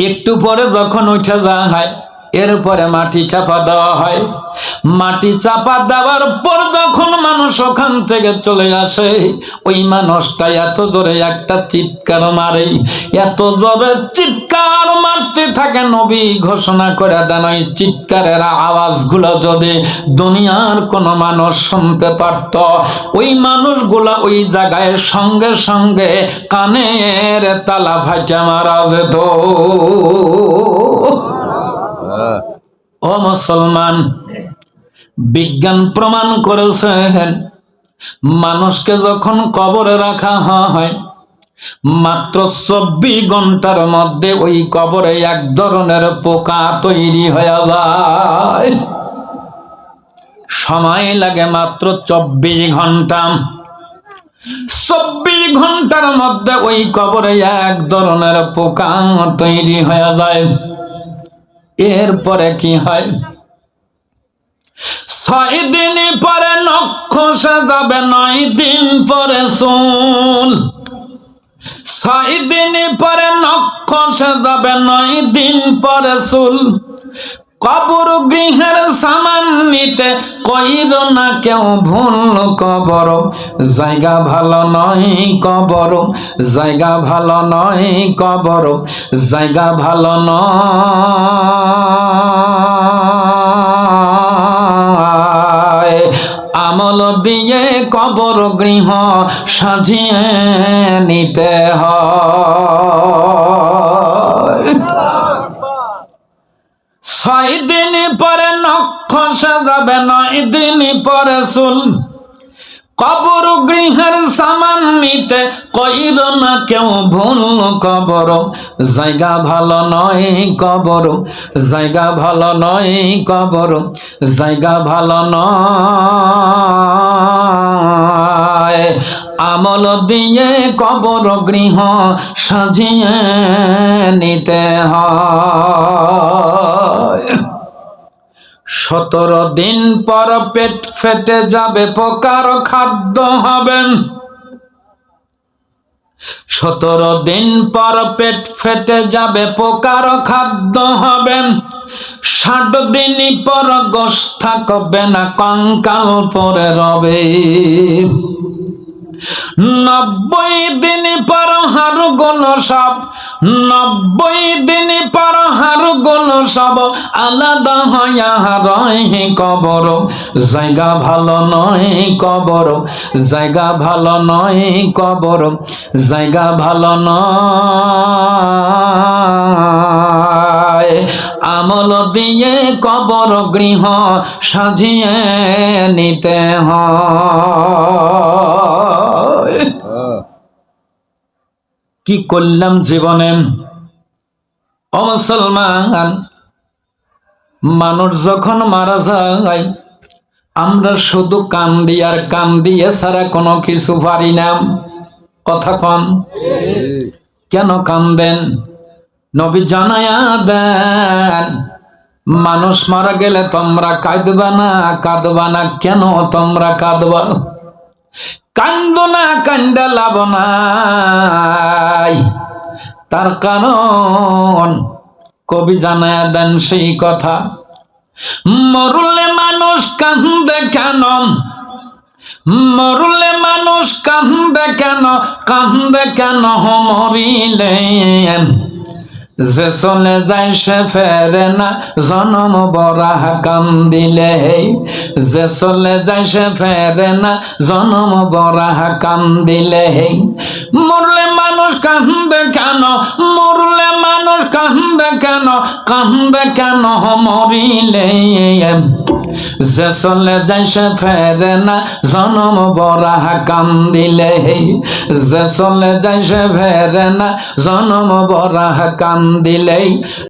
একটু পরে যখন উঠে যাওয়া হয়, এরপরে মাটি চাপা দেওয়া হয়। মাটি চাপা দেওয়ার পর যখন মানুষ ওখান থেকে চলে আসে, ওই মানুষটা এত জোরে একটা চিৎকার মারে, এত জোরে চিৎকার মারতে থাকে, নবী ঘোষণা করে দেন ওই চিৎকারের আওয়াজগুলো যদি দুনিয়ার কোনো মানুষ শুনতে পারত, ওই মানুষগুলা ওই জায়গায় সঙ্গে সঙ্গে কানের তালা ফাইটা মারা যেত। ও মুসলমান, বিজ্ঞান প্রমাণ করেছে মানুষকে যখন কবরে রাখা হয়, মাত্র 24 ঘন্টার মধ্যে ওই কবরে এক ধরনের পোকা তৈরি হয়ে যায়। সময় লাগে মাত্র 24 ঘন্টা। 24 ঘন্টার মধ্যে ওই কবরে এক ধরনের পোকা তৈরি হয়ে যায়। এরপরে কি হয়? 6 দিন পরে নখ সাজাবে, 9 দিন পরে চুল। 6 দিন পরে নখ সাজাবে, 9 দিন পরে চুল। কবর গৃহের সামান নিতে কইর না কেউ ভুল, কবর জায়গা ভালো নয়, কবর জায়গা ভালো নয়, কবর জায়গা ভালো নয়। আমল দিয়ে কবর গৃহ সাজিয়ে নিতে হয়। 6 দিন পরে নখ সাজাবে, 9 দিন পরে চুল। কবর গৃহের সামান নিতে কইর না কেউ ভুল, কবর জায়গা ভালো নয়, কবর জায়গা ভালো নয়, কবর জায়গা ভালো নয়। আমল দিয়ে কবর গৃহ সাজিয়ে নিতে হয়। 17 দিন পর পেট ফেটে যাবে, পোকার খাদ্য হবেন। 17 দিন পর পেট ফেটে যাবে, পোকার খাদ্য হবেন। 60 দিন পর গোশ থাকবে না, কঙ্কাল পরে রবে। 90 দিন পর হাড়গুলো সব, 90 দিন পর হাড়গুলো সব আলাদা হইয়া রহে। কবর জায়গা ভালো নয়, কবর জায়গা ভালো নয়, কবর জায়গা ভালো নয়। আমল দিয়ে কবর গৃহ সাজিয়ে নিতে হয়। কি করলাম জীবনে? ও মুসলমান, মানুষ যখন মারা যায় আমরা শুধু কান্দি আর কান্দি, এছাড়া কোনো কিছু পারি না। কথা কন, কেন কান্দেন? নবী জানায়া দেন, মানুষ মারা গেলে তোমরা কাঁদবা না, কাঁদবা না। কেন তোমরা কাঁদবা? কান্দো না, কান্দা লাভ নাই। তার কারণ কবি জানায়া দেন সেই কথা, মরলে মানুষ কান্দে কেন? মরলে মানুষ কান্দে কেন? কান্দে কেন মরিলে? যে চলে যায় সে ফেরে না, জনম বরা কান্দিলে। যে চলে যায় সে ফেরে না, জনম বরা কান্দিলে। মরলে মানুষ কান্দে কেন? মরলে মানুষ কান্দে কেন? কান্দে কেন মরিলে? যে চলে যায় সে ফেরে না, জনম বরা কান্দিলে। যে চলে যায় সে ফেরে না, জনম বরা কান্দিলে।